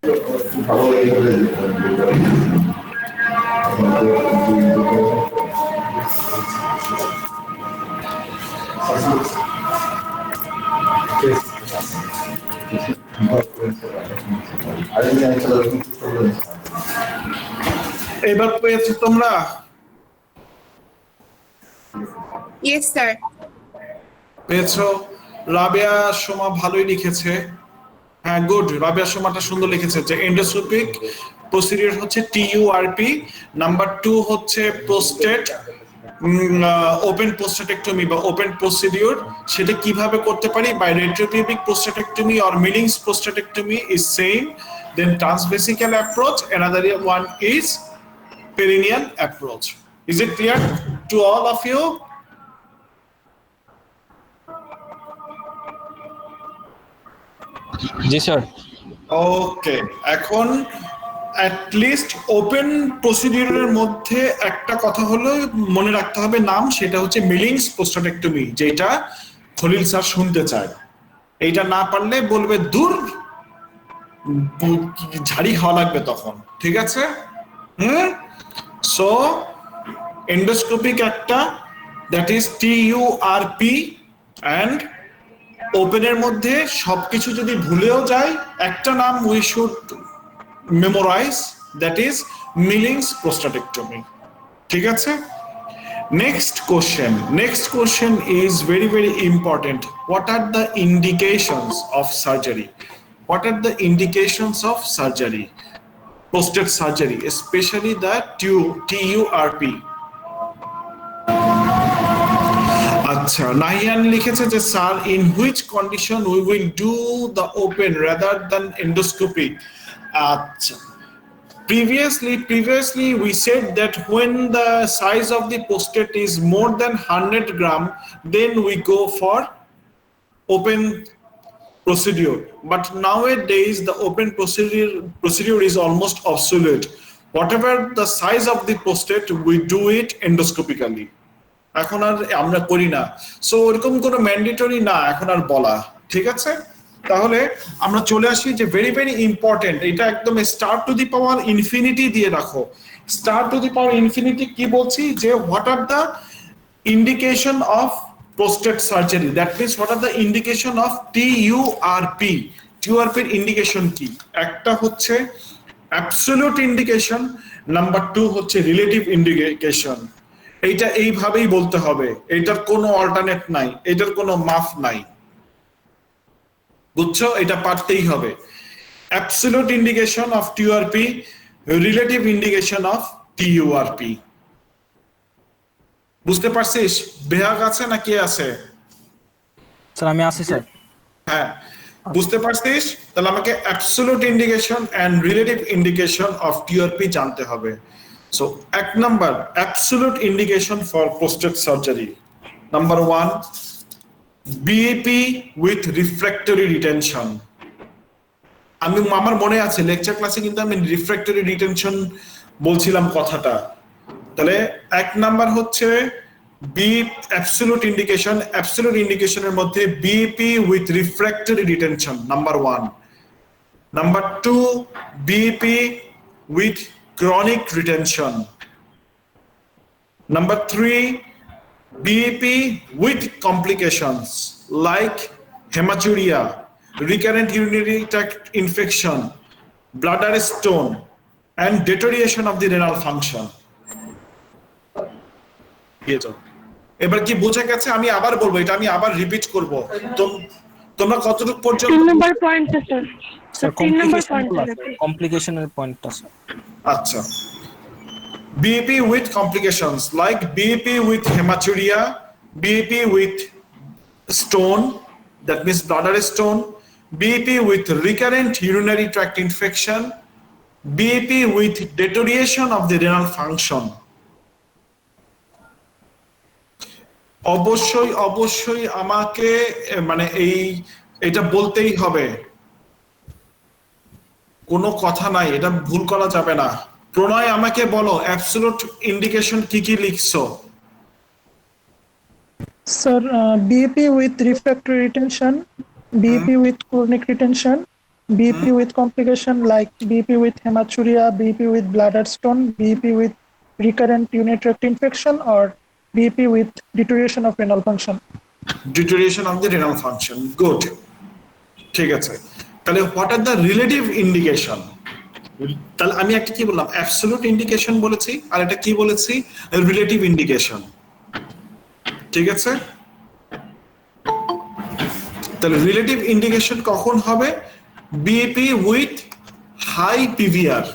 ভালো লাগে এবার পেয়েছো তোমরা? Yes, sir. পেয়েছো? রাবেয়া সোমা ভালোই লিখেছে। হ্যাঁ, গুড। রাবেয়া সোমাটা সুন্দর লিখেছে যে এন্ডোস্কোপিক প্রসিডিউর হচ্ছে টিইউআরপি। নাম্বার 2 হচ্ছে প্রোস্টেট ওপেন প্রোস্টেটেক্টমি বা ওপেন প্রসিডিউর, সেটা কিভাবে করতে পারি? By retropubic prostatectomy or Millin's prostatectomy is same. Then transvesical approach, another one is perineal approach. Is it clear to all of you? জি sir. Okay, এখন at list open প্রসিডিউরের মধ্যে একটা কথা হলো মনে রাখতে হবে নাম, সেটা হচ্ছে মিলিংস প্রোস্টেটেক্টমি, যেটা খলিল স্যার শুনতে চায়। এইটা না পারলে বলবে দূর, ঝাড়ি খাওয়া লাগবে তখন। ঠিক আছে? সো এন্ডোস্কোপিক একটা, দ্যাট ইজ টিইউআরপি, অ্যান্ড ওপেনের মধ্যে সবকিছু যদি ভুলেও যায় একটা নাম we should memorise, that is Millin's prostatectomy. ঠিক আছে? Next question is very very important. What are the indications of surgery? What are the indications of surgery, prostate surgery, especially the TURP? আচ্ছা, নাহিয়ান লিখেছে যে sir, in which condition we will do the open rather than endoscopy? আচ্ছা, previously we said that when the size of the prostate is more than 100 gram, then we go for open procedure. But nowadays the open procedure is almost obsolete. Whatever the size of the prostate, we do it endoscopically. এখন আর আমরা করি না। So এরকম কোনো mandatory না এখন আর বলা। ঠিক আছে? তাহলে আমরা চলে আসি যে ভেরি ভেরি ইম্পর্টেন্ট, এটা একদম star to the power infinity দিয়ে রাখো। Star to the power infinity কি বলছি? যে what are the indication of prostate surgery, that means what are the indication of TURP? TURP এর ইন্ডিকেশন কি? একটা হচ্ছে অ্যাবসলিউট ইন্ডিকেশন, নাম্বার 2 হচ্ছে রিলেটিভ ইন্ডিকেশন। এইটা এইভাবেই বলতে হবে, এটার কোনো অল্টারনেট নাই, এটার কোনো মাফ নাই। বুঝছো? এটা পারতেই হবে। Absolute indication of TURP, relative indication of TURP. বুঝতে পারছিস? বেহাগ আছে না কে আছে? স্যার আমি আছি স্যার। হ্যাঁ, বুঝতে পারছিস? তাহলে আমাকে absolute indication and relative indication of TURP জানতে হবে। সো এক number absolute indication for prostate surgery, number 1, BAP with refractory retention. আমার মনে আছে লেকচার ক্লাসে কিন্তু আমি রিফ্র্যাক্টরি রিটেনশন বলছিলাম কথাটা। তাহলে এক নাম্বার হচ্ছে অ্যাবসলিউট ইন্ডিকেশনের মধ্যে BP with refractory retention, number 1। Number 2, BP with chronic retention. Number 3, BP with complications like haematuria, recurrent urinary tract infection, bladder stone, and deterioration of the renal function. এবার কি বোঝা গেছে? আমি আবার বলবো, এটা আমি আবার রিপিট করব। তোমরা কতটুকু পর্যন্ত? 3 নম্বর পয়েন্টটা স্যার। স্যার 3 নম্বর পয়েন্টটা কমপ্লিকেশনের পয়েন্টটা স্যার। আচ্ছা, BEP with complications like BEP with hematuria, BEP with stone, that means bladder stone, BEP with recurrent urinary tract infection, BEP with deterioration of the renal function. অবশ্যই আমাকে মানে এটা বলতেই হবে, কোনো কথা নাই, এটা ভুল করা যাবে না। প্রণয় আমাকে বলো অ্যাবসলিউট ইন্ডিকেশন কি কি লিখছো? Sir, BAP with refractory retention, BAP with chronic retention, BP with complication like BP with hematuria, BP with bladder stone, BP with recurrent urinary tract infection, or BP with deterioration of renal function. Deterioration of the renal function. Good. ঠিক আছে, তাহলে what are the relative indication? তাহলে আমি একটা কি বললাম, absolute indication বলেছি, আর এটা কি বলেছি, রিলেটিভ ইন্ডিকেশন। ঠিক আছে, তাহলে রিলেটিভ ইন্ডিকেশন কখন হবে? BP with high PVR.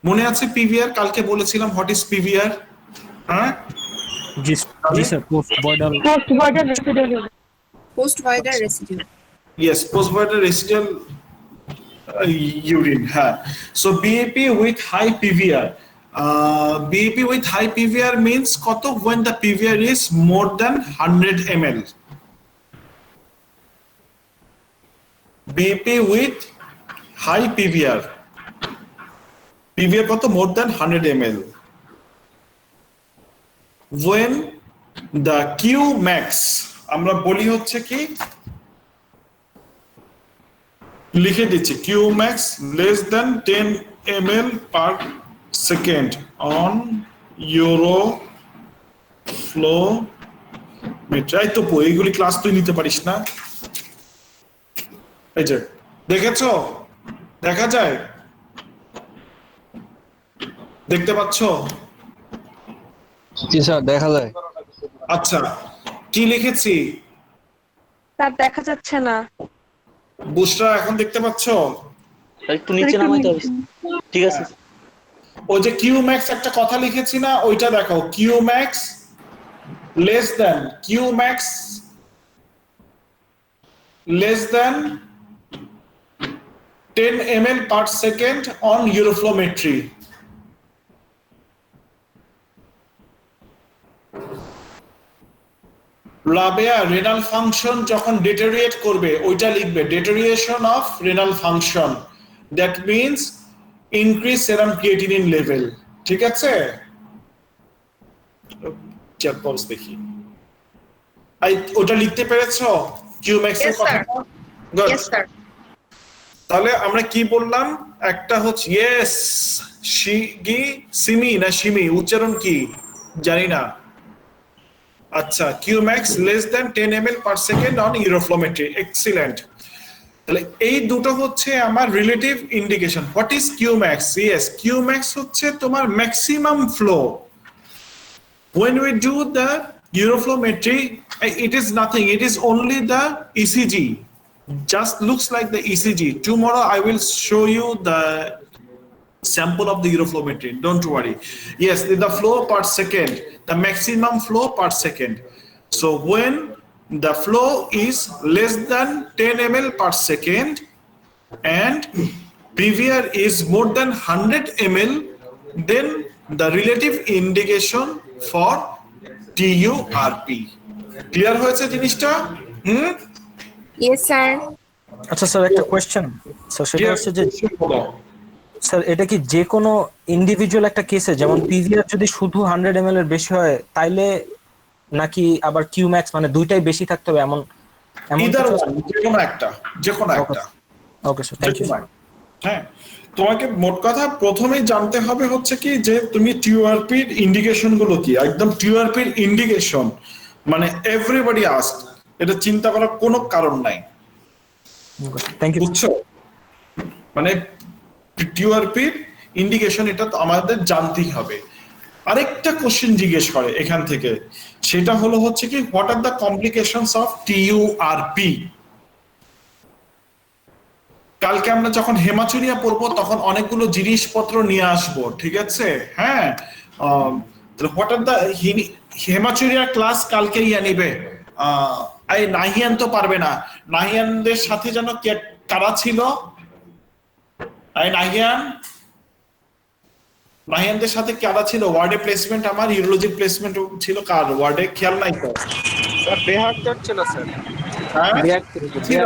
মনে আছে পিভিআর? কালকে বলেছিলাম হোয়াট ইজ পিভিআর? হ্যাঁ জি জি sir, post voidal Post-vital residual. Post-voidal residue. Yes, post-vital residual urine. So BAP with high PVR. BAP with high PVR means koto when the PVR is more than 100 ml. BAP with high PVR. PVR koto more than 100 ml. When the Q max, আমরা বলি হচ্ছে কি, লিখে দিচ্ছি Q max less than 10 ml per second on uroflowmeter. এই তো এইগুলি class তুই নিতে পারিস না? এই যে দেখেছো, দেখা যায়, দেখতে পাচ্ছ? জি স্যার, দেখা যায়। আচ্ছা, কি লিখেছি? তার দেখা যাচ্ছে না। বুশরা এখন দেখতে পাচ্ছ? একটু নিচে নামাইতে হবে। ঠিক আছে। ওই যে কিউ ম্যাক্স একটা কথা লিখেছি না, ওইটা দেখো। Q max less than, Q max less than 10 ml per second on uroflowmetry. Rabeya, renal function যখন ডিটেরিয়েট করবে ওইটা লিখবে deterioration of renal function, that means increase serum creatinine level. ঠিক আছে, চ্যাট বক্স দেখি, ওটা লিখতে পেরেছো কিউ ম্যাক্স এর Yes, কথা? sir. Good. Yes, sir. তাহলে আমরা কি বললাম? একটা হচ্ছে ইয়েস শিগি, সিমি না সিমি, উচ্চারণ কি জানি না। আচ্ছা, Q max less than 10 ml per second on uroflowmetry. Excellent. তাহলে এই দুটো হচ্ছে আমার relative indication. What is Q max? Yes, Q max হচ্ছে তোমার maximum flow. When we do the uroflowmetry, it is nothing, it is only the ECG, just looks like the ECG. Tomorrow I will show you the sample of the uroflowmetry, don't worry. Yes, the flow per second, the maximum flow per second. So when the flow is less than 10 ml per second and PVR is more than 100 ml, then the relative indication for TURP. Clear হয়েছে জিনিসটা? Yes, sir. আচ্ছা sir, একটা question sir, সেটা হচ্ছে যে sir এটা কি যে কোনো ইন্ডিভিজুয়াল একটা কেসে, যেমন পিভিআর যদি শুধু 100 ml এর বেশি হয় তাইলে, নাকি আবার কিউ ম্যাক্স মানে দুইটাই বেশি থাকতে হবে এমন ইদার ওয়ান, যে কোনো একটা, যে কোনো একটা। Okay sir, thank you. হ্যাঁ, তোমাকে মোট কথা প্রথমেই জানতে হবে হচ্ছে কি যে তুমি টিউআরপির ইন্ডিকেশন গুলো কি। একদম টিউআরপির ইন্ডিকেশন মানে এভরিবডি আস্ক, এটা চিন্তা করার কোনো কারণ নাই, থ্যাংক ইউ। বুঝছো? মানে টিউআরপির ইন্ডিকেশন এটা তো আমাদের জানতেই হবে। আরেকটা কোশ্চেন জিজ্ঞেস করে এখান থেকে, সেটা হলো হচ্ছে কি what are the complications of TURP. কালকে আমরা যখন হেমাচুরিয়া পড়বো তখন অনেকগুলো জিনিসপত্র নিয়ে আসবো, ঠিক আছে? হ্যাঁ, what are the haematuria class কালকে নিবে। এই নাহিয়ান তো পারবে না, নাহিয়ানদের সাথে যেন কারা ছিল? এই নাহিয়ানদের সাথে কারা ছিল? ওয়ার্ডে প্লেসমেন্ট, আমার ইউরোলজি প্লেসমেন্ট ছিল কার ওয়ার্ডে? খেয়াল নাই তো? বেহাক্তর ছিল স্যার। হ্যাঁ ছিল,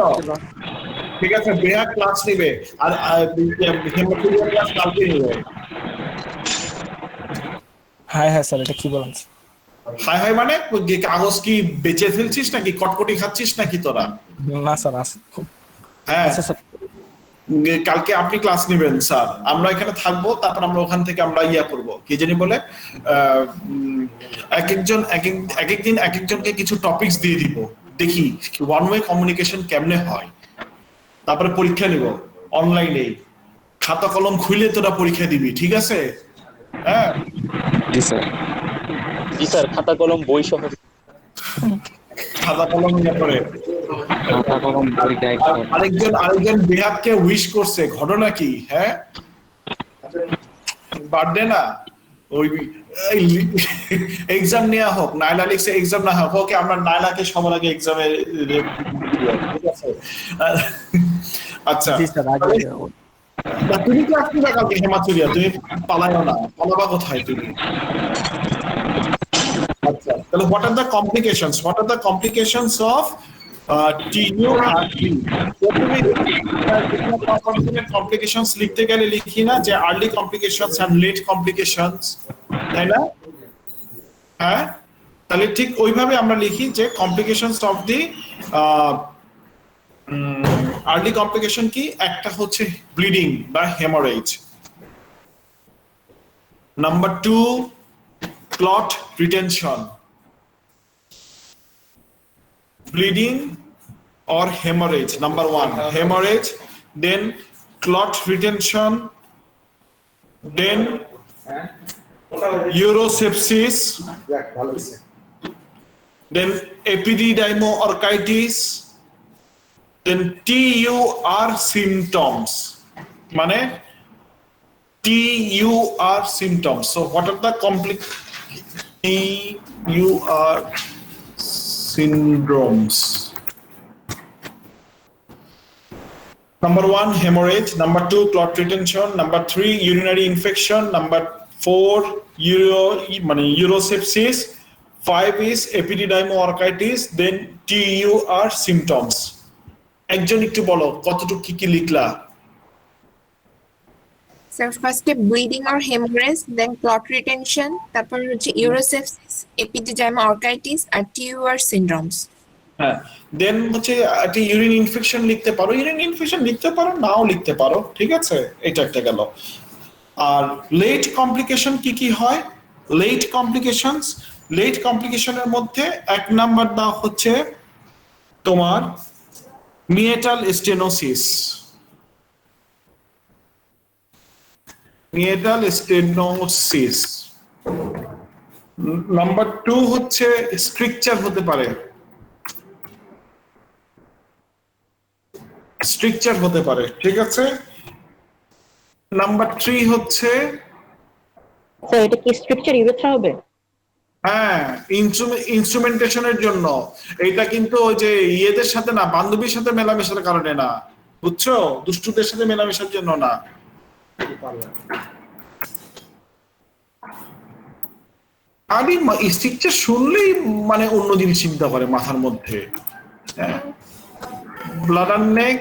ঠিক আছে, বেহা ক্লাস নিবে আর হেমাচুরিয়া ক্লাস কালকে নিবে। হ্যাঁ হ্যাঁ স্যার, এটা কি বলেন? হাই হাই মানে কাগজ কি বেঁচে ফেলছিস নাকি, কটকটি খাচ্ছিস নাকি তোরা? না স্যার, আছে। হ্যাঁ আচ্ছা স্যার, কালকে আপনি ক্লাস নেবেন স্যার, আমরা এখানে থাকবো, তারপর আমরা ওখান থেকে আমরা করব কি জানি বলে এক একদিন এক একজনকে কিছু টপিকস দিয়ে দিব, দেখি ওয়ান ওয়ে কমিউনিকেশন কেমনে হয়, তারপরে পরীক্ষা নিব অনলাইনে, খাতা কলম খুলে তোরা পরীক্ষা দিবি, ঠিক আছে? হ্যাঁ জি স্যার। জি স্যার, খাতা কলম বই সহ। খাতা কলম করে আরেকজন বেহাতকে উইশ করছে, ঘটনা কি? হ্যাঁ বার্থডে না, ওই এক্সাম নেওয়া হোক, নাইলা লিখছে এক্সাম না হোক, ওকে আমরা নাইলাকে সবার আগে এক্সামে, ঠিক আছে? আচ্ছা তুমি কি আসবে কালকে হেমাচুরিয়া? তুমি পালাইও না, পালাবা কোথায় তুমি? আচ্ছা তাহলে what are the complications of TU R T? Complications লিখতে গেলে লিখি না যে early complications and late complications, তাই না? হ্যাঁ, তাহলে ঠিক ওইভাবে আমরা লিখি যে complications of the early complication কি? একটা হচ্ছে ব্লিডিং বা haemorrhage, number 2 clot retention, bleeding or hemorrhage. Number 1 hemorrhage, then clot retention, then urosepsis, then epididymoorchitis, then TUR symptoms, মানে TUR symptoms. So what are the TUR syndromes? Number 1 hemorrhage, number 2 clot retention, number 3 urinary infection, number 4 urosepsis, 5 is epididymoorchitis, then TUR symptoms. একজন একটু বলো কতটুকু কি লিখলা? Sir ফার্স্টে bleeding or haemorrhage, then clot retention, তারপর হচ্ছে ইউরোসেপসিস, এপিডিডাইমা অর্কাইটিস আর টিউআর সিনড্রোমস। হ্যাঁ, দেন হচ্ছে একটা ইউরিন ইনফেকশন লিখতে পারো, ইউরিন ইনফেকশন লিখতে পারো, নাও লিখতে পারো, ঠিক আছে? এটা একটা গেল। আর লেট কমপ্লিকেশন কি কি হয়? লেট কমপ্লিকেশনের মধ্যে এক নাম্বার দাও হচ্ছে তোমার মিয়েটাল স্টেনোসিস, নাম্বার 2 হচ্ছে স্ট্রিকচার হতে পারে, ঠিক আছে? নাম্বার 3 হচ্ছে স্যার এটা কি স্ট্রাকচার ইউরেথ্রা হবে? হ্যাঁ, ইনস্ট্রুমেন্টেশনের জন্য। এটা কিন্তু ওই যে ইয়েদের সাথে না, বান্ধবীর সাথে মেলামেশার কারণে না, বুঝছো? দুষ্টুদের সাথে মেলামেশার জন্য না। আমি স্ট্রিকচার শুনলেই মানে অন্য জিনিস চিন্তা করে মাথার মধ্যে। ব্লাডার নেক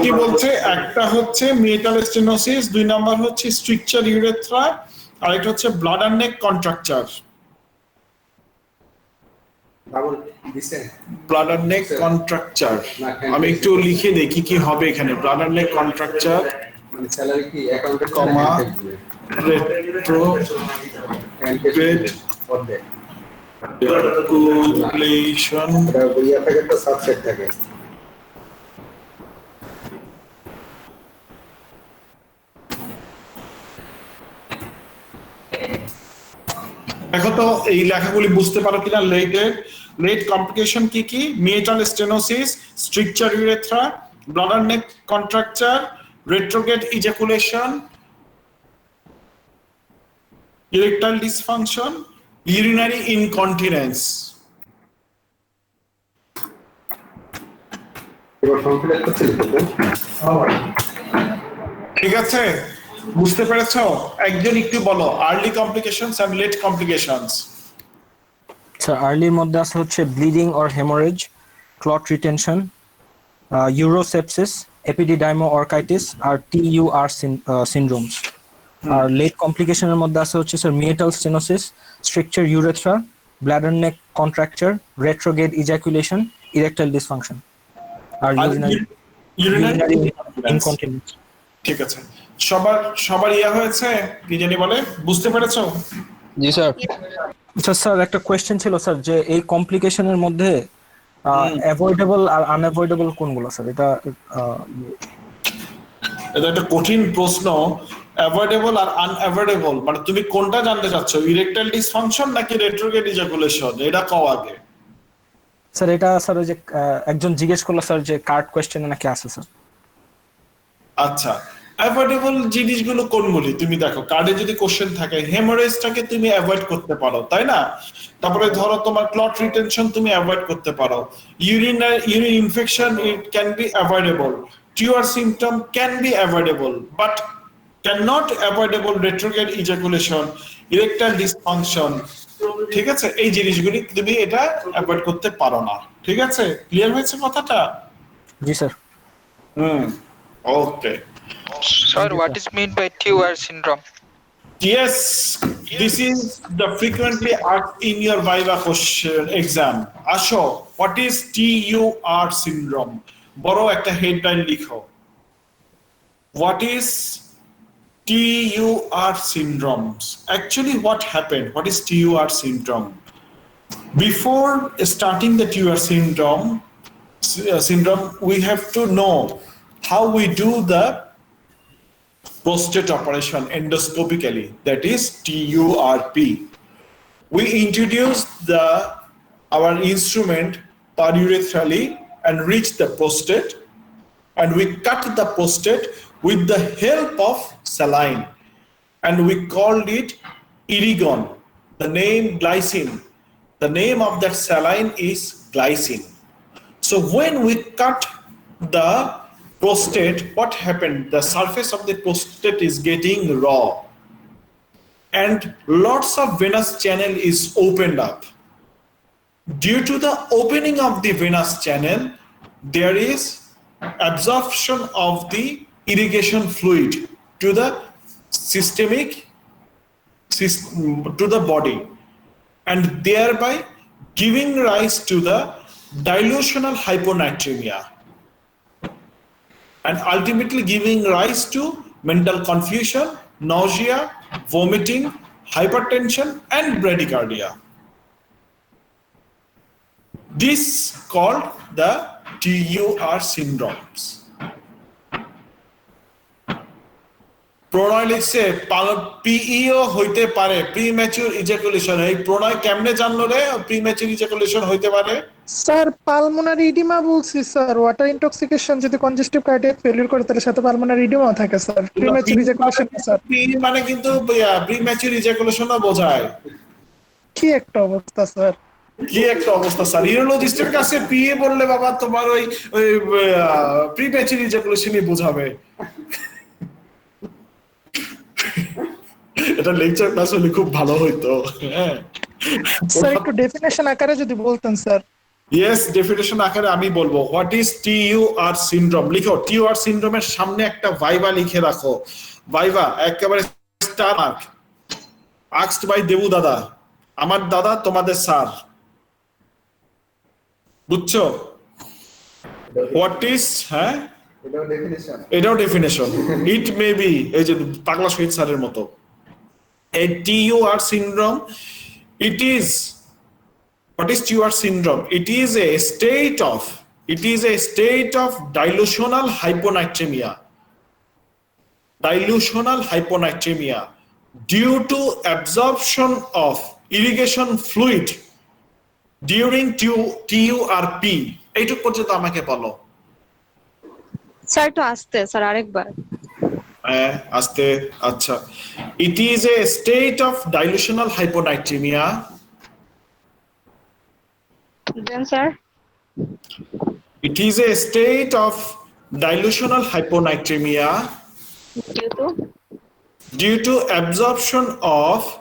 কি বলছে? একটা হচ্ছে মিয়েটাল স্টেনোসিস, 2 নাম্বার হচ্ছে স্ট্রিকচার ইউরেথ্রা, আর একটা হচ্ছে bladder neck contracture. Bladder neck contracture আমি একটু লিখে দেই কি কি হবে এখানে। ব্লাডার নেক কন্ট্রাকচার কমা রেট্রোকুলেশন দেখো তো এই লেখাগুলি বুঝতে পারো কিনা। লেট কমপ্লিকেশন কি কি? Meatal stenosis, stricture urethra, bladder neck contracture, retrograde ejaculation, erectile dysfunction, urinary incontinence. ঠিক আছে, বুঝতে পেরেছো? একজন একটু বলো early complications and late complications. আচ্ছা, আর্লির মধ্যে আছে হচ্ছে bleeding or haemorrhage, clot retention, urosepsis, epididymoorchitis আর টিইউআর সিনড্রোমস। আর লেট কমপ্লিকেশনের মধ্যে আছে হচ্ছে sir meatal stenosis, structure urethra, bladder neck contracture, retrograde ejaculation, erectile dysfunction, or আর urinary incontinence। incontinence. ঠিক আছে, সবার ইয়া হয়েছে, কি জানি বলে, বুঝতে পেরেছো? জি স্যার। আচ্ছা স্যার, একটা কোয়েশ্চেন ছিল স্যার, যে এই কমপ্লিকেশনের মধ্যে অ্যাভয়েডেবল আর আনঅ্যাভয়েডেবল কোনগুলো স্যার? এটা এটা একটা কঠিন প্রশ্ন। অ্যাভয়েডেবল আর আনঅ্যাভয়েডেবল মানে তুমি কোনটা জানতে চাচ্ছ, ইরেকটাইল ডিসফাংশন নাকি রেট্রোগ্রেড ইজাকুলেশন? এটা কও আগে। স্যার এটা স্যার ওই যে একজন জিজ্ঞেস করলো স্যার যে কার্ড কোয়েশ্চেনে নাকি আছে স্যার। আচ্ছা, অ্যাভয়েডেবল জিনিসগুলো কোনগুলি? তুমি দেখো কার্ডে যদি কোশ্চেন থাকে, হেমোরেজটাকে তুমি অ্যাভয়েড করতে পারো, তাই না? তারপরে ধরো তোমার ক্লট রিটেনশন তুমি অ্যাভয়েড করতে পারো, urine infection it can be avoidable, TUR symptom can be avoidable, but cannot avoidable retrograde ejaculation, erectile dysfunction। ঠিক আছে, এই জিনিসগুলি তুমি এটা অ্যাভয়েড করতে পারো না। ঠিক আছে, ক্লিয়ার হয়েছে কথাটা? জি sir. Okay. Sir, what is meant by TUR syndrome? Yes, this is the frequently asked in your Viva question exam. Asho, what is TUR syndrome? বড় একটা হেডলাইন লিখো। What is TUR syndromes? Actually, what happened? What is TUR syndrome? Before starting the TUR syndrome, we have to know how we do the prostate operation endoscopically, that is TURP. We introduced our instrument periurethally and reach the prostate, and we cut the prostate with the help of saline, and we called it Irigon. The name glycine, the name of that saline is glycine. So when we cut the prostate, what happened? The surface of the prostate is getting raw, and lots of venous channel is opened up. Due to the opening of the venous channel, there is absorption of the irrigation fluid to the to the body, and thereby giving rise to the dilutional hyponatremia, and ultimately giving rise to mental confusion, nausea, vomiting, hypertension, and bradycardia. This called the TUR syndromes. প্রণয় লিখছে PEO হইতে পারে, premature ejaculation. এই প্রণয় কেমনে জানলো রে premature ejaculation হইতে পারে? Sir pulmonary oedema বলছি স্যার, ওয়াটার ইনটক্সিকেশন যদি কনজেস্টিভ কার্ডিয়াক ফেলিউর করে তাহলে সাথে পালমোনারি ইডিমাও থাকে sir. Premature ejaculation sir, P মানে কিন্তু প্রিম্যাচুর ইজাকুলেশনও বোঝায়। কি একটা অবস্থা স্যার, কি একটা অবস্থা স্যার। ইউরোলজিস্টের কাছে পিএ বললে বাবা তোমার ওই প্রিম্যাচুর ইজাকুলেশনই বোঝাবে। এটা লেকচার ক্লাস হলে খুব ভালো হইতো। হ্যাঁ স্যার একটু ডেফিনেশন আকারে যদি বলতেন স্যার। ইয়েস, ডেফিনেশন আকারে আমি বলবো। What is TUR syndrome? লিখো TUR সিনড্রোমের সামনে একটা ভাইভা লিখে রাখো। ভাইভা একেবারে star mark. Asked by Debu দাদা, আমার দাদা তোমাদের স্যার। বুঝছো? হোয়াট ইজ, হ্যাঁ এটাও ডেফিনেশন। ইট মে বি, এই যে পাগলা শহীদ স্যারের মতো। A TUR syndrome, it is, what is TUR syndrome? It is a state of dilutional hyponatremia. Dilutional hyponatremia due to absorption of irrigation fluid during TURP. এইটুকু পর্যন্ত আমাকে বলো। স্যার একটু আস্তে স্যার, আরেকবার। আস্তে। আচ্ছা, it is a state of dilutional hyponatremia. Then sir, It is a state of dilutional hyponatremia due to absorption of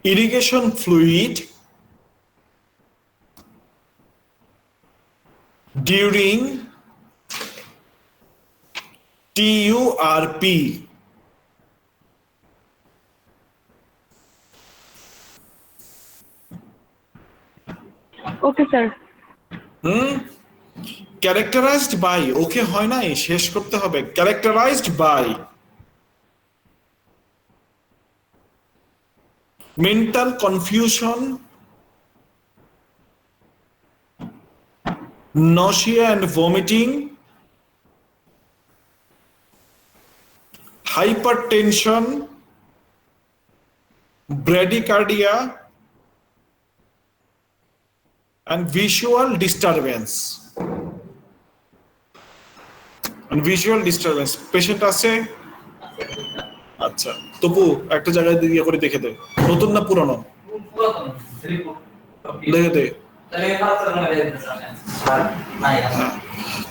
irrigation fluid during TURP. Okay sir. Characterised by, okay হয় নাই, শেষ করতে হবে। Characterised by mental confusion, nausea and vomiting, hypertension, bradycardia, and visual disturbance. Patient আছে? আচ্ছা তবু একটা জায়গায় দিয়ে করে দেখে দে, নতুন না পুরনো দেখে দে,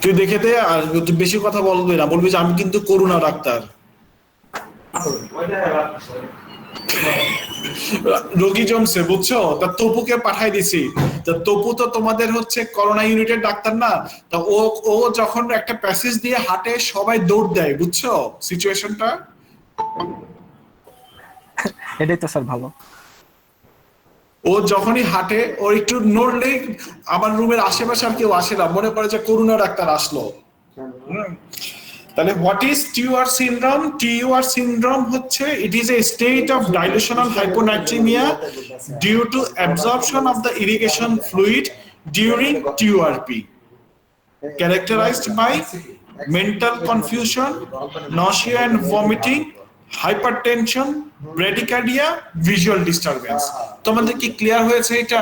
তুই দেখে দে। আর বেশি কথা বলবি না, বলবি যে আমি কিন্তু করুণা ডাক্তার। রোগী জমছে বুঝছো, তা তপুকে পাঠাই দিছি। তা তপু তো তোমাদের হচ্ছে করোনা ইউনিটের ডাক্তার না, তা ও যখন একটা প্যাসেজ দিয়ে হাঁটে সবাই দৌড় দেয়, বুঝছো সিচুয়েশনটা? এটাই তো স্যার ভালো। ও যখনই হাঁটে ওর একটু নড়লেই আমার রুমের আশেপাশে আর কেউ আসে না, মনে করে যে করোনা ডাক্তার আসলো। তাহলে what is TUR syndrome? TUR syndrome হচ্ছে it is a state of dilutional hyponatraemia due to absorption of the irrigation fluid during TURP, characterized by mental confusion, nausea and vomiting, hypertension, bradycardia, visual disturbance. তোমাদের কি clear হয়েছে এটা?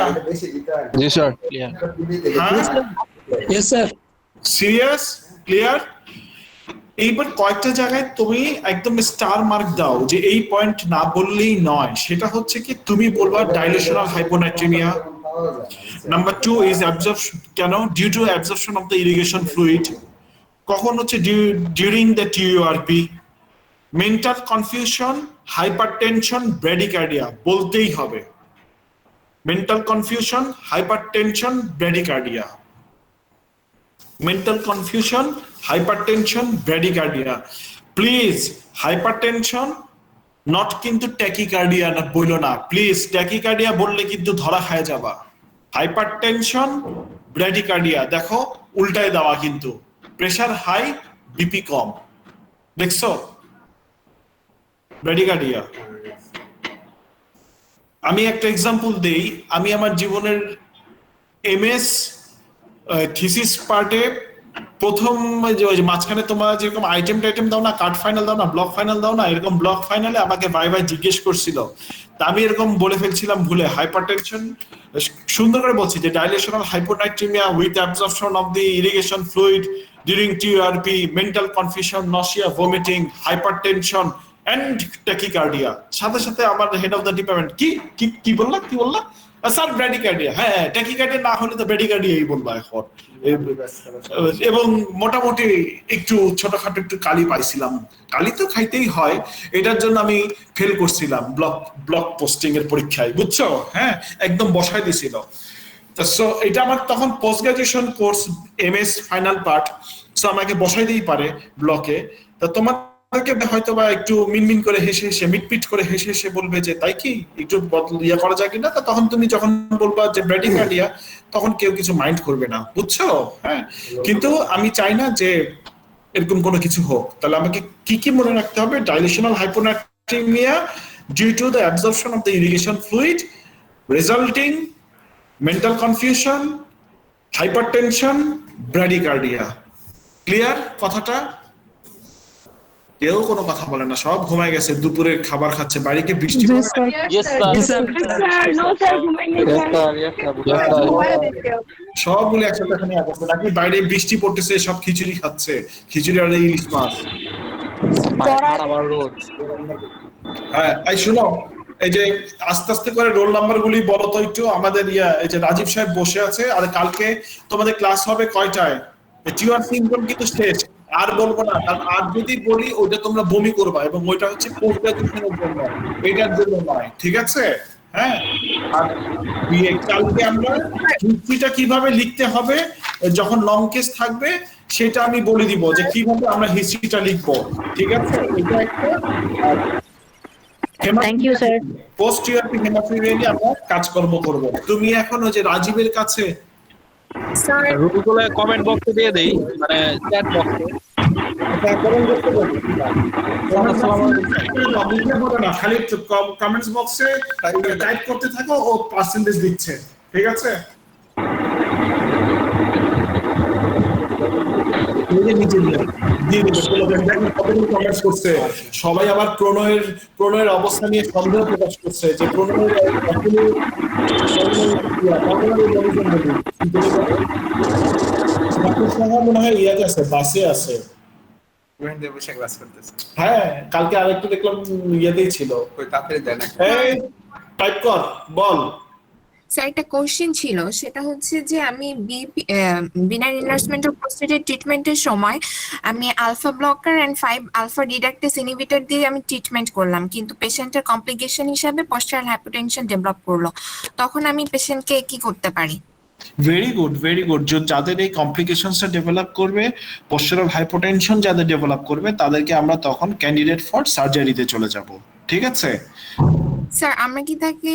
জি sir, clear. হ্যাঁ yes sir. Serious? Clear? এইবার কয়েকটা জায়গায় তুমি একদম স্টার মার্ক দাও যে এই পয়েন্ট না বললেই নয়। সেটা হচ্ছে কি তুমি বলবা dilutional hyponatraemia. Number 2 is absorption, কেন? Due to absorption of the irrigation fluid. কখন হচ্ছে? During the TURP. Mental confusion, hypertension, bradycardia বলতেই হবে। Mental confusion, hypertension, bradycardia. Mental confusion, hypertension, bradycardia. Please hypertension not কিন্তু ট্যাকিকার্ডিয়া না বইলো না please, tachycardia বললে কিন্তু ধরা খায় যাবা। হাইপারটেনশন, ব্র্যাডিকার্ডিয়া দেখো উল্টায় দেওয়া, কিন্তু প্রেসার হাই বিপি কম, দেখছো? ব্র্যাডিকার্ডিয়া। আমি একটা এক্সাম্পল দেই। আমি আমার জীবনের এমএস থিসিস পার্টে প্রথম যে মাঝখানে তোমরা যেরকম আইটেম টাইটেম দাও না, কার্ড ফাইনাল দাও না, ব্লক ফাইনাল দাও না, এরকম ব্লক ফাইনালে আমাকে ভাই জিজ্ঞেস করছিল। তা আমি এরকম বলে ফেলছিলাম ভুলে হাইপারটেনশন, সুন্দর করে বলছি যে dilutional hyponatraemia with absorption of the irrigation fluid during TURP, mental confusion, nausea, vomiting, hypertension and tachycardia. সাথে সাথে আমার হেড অফ দ্য ডিপার্টমেন্ট কি বললা স্যার? ব্র্যাডিকার্ডিয়া। হ্যাঁ ট্যাকিকার্ডিয়া না হলে তো ব্র্যাডিকার্ডিয়াই বলবা এখন। এবং মোটামুটি একটু ছোটখাটো একটু কালি পাইছিলাম, কালি তো খাইতেই হয়, এটার জন্য আমি ফেল করছিলাম ব্লক পোস্টিং এর পরীক্ষায়, বুঝছো? হ্যাঁ একদম বসাই দিছিল। সো এটা আমার তখন post graduation course MS final part, so আমাকে বসাই দিই পারে ব্লকে। তা তোমাদেরকে হয়তো বা একটু মিনমিন করে হেসে মিটপিট করে হেসে বলবে যে তাই কি একটু ইয়া করা যায় কিনা। তা তখন তুমি যখন বলবা যে ব্র্যাডিকার্ডিয়া, তখন কেউ কিছু মাইন্ড করবে না, বুঝছো? হ্যাঁ কিন্তু আমি চাই না যে এরকম কোনো কিছু হোক। তাহলে আমাকে কি মনে রাখতে হবে? Dilutional hyponatraemia due to the absorption of the irrigation fluid resulting mental confusion, hypertension, bradycardia. Clear কথাটা? কেউ কোনো কথা বলে না, সব ঘুমায় গেছে, দুপুরে খাবার খাচ্ছে, বাড়িতে বৃষ্টি নো স্যার, ঘুমাইনি সবগুলো একসাথে এখানে নাকি বাইরে বৃষ্টি পড়তেছে, সব খিচুড়ি খাচ্ছে, খিচুড়ি আর ইলিশ মাছ। হ্যাঁ এই শুনো, এই যে আস্তে আস্তে করে রোল নাম্বার গুলি বলো তো একটু আমাদের। এই যে রাজীব সাহেব বসে আছে, আর কালকে তোমাদের ক্লাস হবে কয়টায়? টিউআর সিনড্রোম কিন্তু শেষ, আর বলবো না, কারণ আর যদি বলি ওইটা তোমরা বমি করবা, এবং ওইটা হচ্ছে পোস্ট গ্রাজুয়েশনের জন্য, এটার জন্য নয়, ঠিক আছে? হ্যাঁ আর কালকে আমরা হিস্ট্রিটা কিভাবে লিখতে হবে যখন লং কেস থাকবে সেটা আমি বলে দিব যে কিভাবে আমরা হিস্ট্রিটা লিখবো, ঠিক আছে? এটা একটা thank you sir. Post URP haematuria নিয়ে আমরা কাজকর্ম করব। তুমি এখন ওই যে রাজীবের কাছে স্যার রুলগুলো কমেন্ট বক্সে দিয়ে দেই, মানে চ্যাট বক্সে। খালি কমেন্টস বক্সে টাইপ করতে থাকো, ও পার্সেন্টেজ দিচ্ছে, ঠিক আছে? সবাই আবার প্রণয়ের অবস্থা নিয়ে সন্দেহ প্রকাশ করছে যে প্রণয়ের মনে হয় ইয়াতে আছে, বাসে আছে। হ্যাঁ, কালকে আরেকটু দেখলাম ইয়াতেই ছিল। টাইপ কর, বল। স্যার একটা কোশ্চেন ছিল, সেটা হচ্ছে যে আমি বিনাইন এনলার্জমেন্ট অফ প্রোস্টেটের ট্রিটমেন্টের সময় আমি alpha blocker and 5 alpha reductase inhibitor দিয়ে আমি ট্রিটমেন্ট করলাম, কিন্তু পেশেন্টের কমপ্লিকেশন হিসাবে পশ্চারাল হাইপোটেনশন ডেভেলপ করলো, তখন আমি পেশেন্টকে কি করতে পারি? Very good, very good. যাদের এই কমপ্লিকেশনসটা ডেভেলপ করবে, পশ্চারাল হাইপোটেনশন যাদের ডেভেলপ করবে, তাদেরকে আমরা তখন ক্যান্ডিডেট ফর সার্জারিতে চলে যাব, ঠিক আছে? স্যার আমরা কি তাকে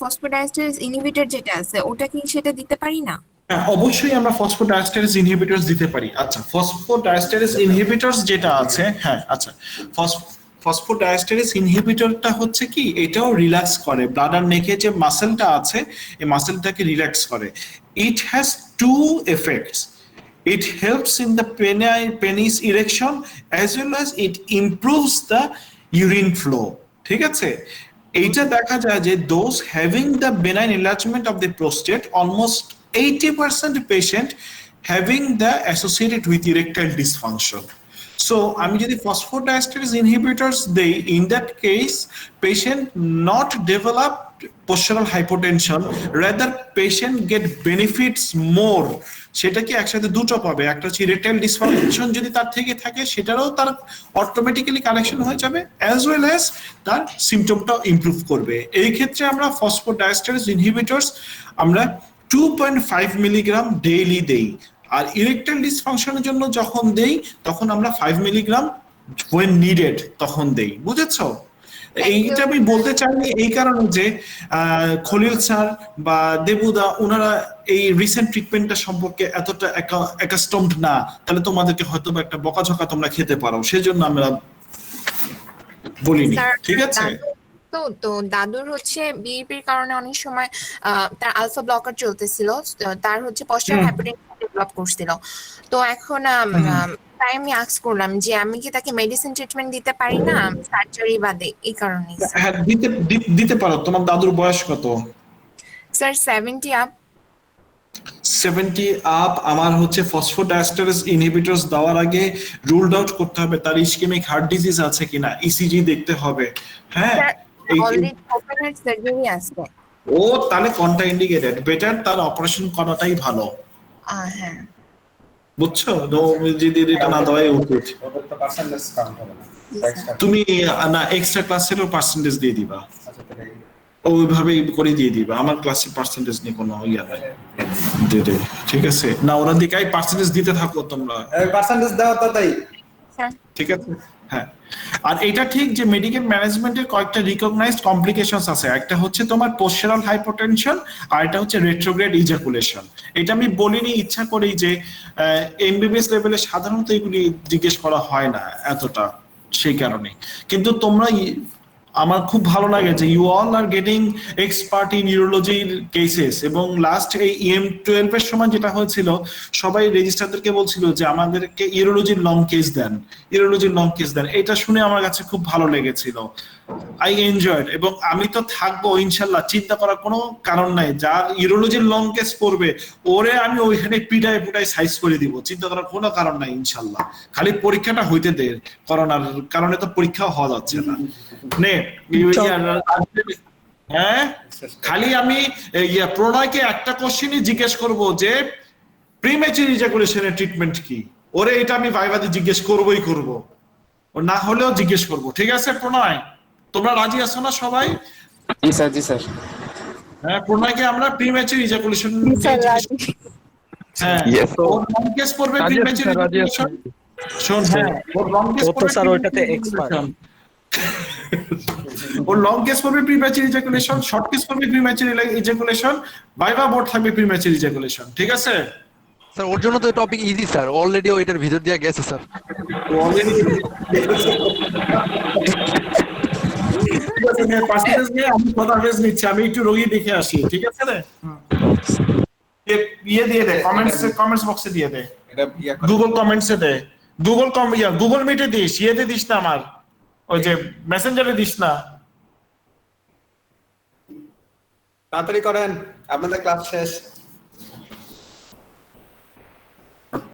ফসফোডাইএস্টারেজ ইনহিবিটর যেটা আছে ওটা কি সেটা দিতে পারি না? হ্যাঁ, অবশ্যই আমরা ফসফোডাইএস্টারেজ ইনহিবিটরস দিতে পারি। আচ্ছা, ফসফোডাইএস্টারেজ ইনহিবিটরস যেটা আছে, হ্যাঁ আচ্ছা, ফসফোডাইএস্টারেজ ইনহিবিটরটা হচ্ছে কি, এটাও রিল্যাক্স করে ব্লাডার নেকে যে মাসেলটা আছে, এই মাসেলটাকে রিল্যাক্স করে। It has to effects. It helps in the penis erection as well as it improves the urine flow, ঠিক আছে? এইটা দেখা যায় যে those having the benign enlargement of the prostate, almost 80% patient having the associated with erectile dysfunction. So আমি যদি phosphodiesterase inhibitors দেই, in that case patient not develop postural hypotension, rather patient get benefits more। সেটা কি একসাথে দুটো পাবে, একটা হচ্ছে ইরেকটাইল ডিসফাংশন যদি তার থেকে থাকে সেটারও তার অটোমেটিক্যালি কানেকশন হয়ে যাবে, অ্যাজ ওয়েল অ্যাজ তার সিমটমটাও ইমপ্রুভ করবে। এই ক্ষেত্রে আমরা ফসফোডাইএস্টারেজ ইনহিবিটরস আমরা 2.5 মিলিগ্রাম ডেইলি দেই, আর ইরেকটাইল ডিসফাংশনের জন্য যখন দেই তখন আমরা 5 মিলিগ্রাম when needed তখন দেই, বুঝেছো? এইটা আমি বলতে চাইনি এই কারণে যে খলিল স্যার বা দেবুদা ওনারা এই রিসেন্ট ট্রিটমেন্টটা সম্পর্কে এতটা অ্যাকাস্টমড না, তাহলে তোমাদেরকে হয়তো একটা বকাঝকা তোমরা খেতে পারো, সেজন্য আমরা বলিনি, ঠিক আছে? তো দাদুর হচ্ছে বিএপির কারণে অনেক সময় তার আলফা ব্লকার চলতেছিল, তার হচ্ছে পশ্চারাল হাইপোটেনশন ডেভেলপ করছিল। তো এখন তাই আমি আস্ক করলাম যে আমি কি তাকে মেডিসিন ট্রিটমেন্ট দিতে পারি না সার্জারি বাদে, এই কারণে। হ্যাঁ, দিতে পারো। তোমার দাদুর বয়স কত? Sir 70 up. 70 আপ। আমার হচ্ছে ফসফোডাইএস্টারেজ ইনহিবিটরস দেওয়ার আগে রুলড আউট করতে হবে তার ইসকেমিক হার্ট ডিজিজ আছে কিনা, ইসিজি দেখতে হবে। হ্যাঁ, অলরেডি ওপেন হার্ট সার্জারি আছে। ও তাহলে কন্ট্রা ইন্ডিকেটেড, বেটার তার অপারেশন করাটাই ভালো। হ্যাঁ, বুঝছো? যদি এটা না দেওয়াই উচিত। তুমি না এক্সট্রা ক্লাসেরও পার্সেন্টেজ দিয়ে দিবা, ওইভাবে করে দিয়ে দিবা। আমার ক্লাসে পার্সেন্টেজ নিয়ে কোনো ইয়া নাই, ঠিক আছে? না ওরা দিকে পার্সেন্টেজ দিতে থাকো তোমরা, পার্সেন্টেজ দাও তাই, ঠিক আছে? হ্যাঁ, আর এটা ঠিক যে মেডিকেল ম্যানেজমেন্টের কয়েকটা রিকগনাইজড কমপ্লিকেশনস আছে। একটা হচ্ছে তোমার পোস্টারাল হাইপোটেনশন, আর এটা হচ্ছে রেট্রোগ্রেড ইজাকুলেশন। এটা আমি বলিনি ইচ্ছা করেই যে এমবিবিএস লেভেলে সাধারণত এগুলি জিজ্ঞেস করা হয় না এতটা, সেই কারণে। কিন্তু তোমরা, আমার খুব ভালো লাগে যে you all are getting expert in ইউরোলজির কেসেস। এবং লাস্ট এই EM12 এর সময় যেটা হয়েছিল, সবাই রেজিস্ট্রারদেরকে বলছিল যে আমাদেরকে ইউরোলজির লং কেস দেন, ইউরোলজির লং কেস দেন। এটা শুনে আমার কাছে খুব ভালো লেগেছিল, আই এনজয়েড। এবং আমি তো থাকবো ইনশাল্লাহ, চিন্তা করার কোনো কারণ নাই। যার ইউরোলজির লং কেস পড়বে ওরে আমি ওইখানে পিটায় পুটায় সাইজ করে দিব, চিন্তা করার কোনো কারণ নাই ইনশাল্লাহ। খালি পরীক্ষাটা হইতে দে, করোনার কারণে তো পরীক্ষাও হওয়া যাচ্ছে না। হ্যাঁ, খালি আমি প্রণয়কে একটা কোশ্চেনই জিজ্ঞেস করব যে প্রিম্যাচুর ইজাকুলেশনের ট্রিটমেন্ট কি, ওরে এটা আমি ভাইভাতে জিজ্ঞেস করবই করব, ও না হলেও জিজ্ঞেস করব, ঠিক আছে? প্রণয়, তোমরা রাজি আছো না সবাই? জি স্যার, জি স্যার। হ্যাঁ, প্রণয়কে আমরা প্রিম্যাচুর ইজাকুলেশন, হ্যাঁ ওর লং কেস পড়বে প্রিম্যাচুর ইজাকুলেশন। শোন, হ্যাঁ ওর লং কেস পড়বে, স্যার ওইটাতে এক্সপার্ট। ও লং কেস পড়বে প্রিম্যাচুর ইজাকুলেশন, শর্ট কেস পড়বে প্রিম্যাচুর ইজাকুলেশন, ভাইভা বোর্ড থাকবে প্রিম্যাচুর ইজাকুলেশন। ঠিক আছে স্যার ওর জন্য তো টপিক ইজি স্যার, অলরেডি ও এটার ভিতর দিয়ে গেছে স্যার। পার্সেন্টেজ নিয়ে আমি কথা বেশ নিচ্ছি, আমি একটু রোগী দেখে আসি। ঠিক আছে রে, ইয়ে দিয়ে দে, কমেন্টস বক্সে দিয়ে দে, গুগল কমেন্টসে দে, গুগল মিটে দিস, ইয়েতে দিস না, আমার ওই যে মেসেঞ্জারে দিস না। তাড়াতাড়ি করেন, আপনাদের ক্লাস শেষ।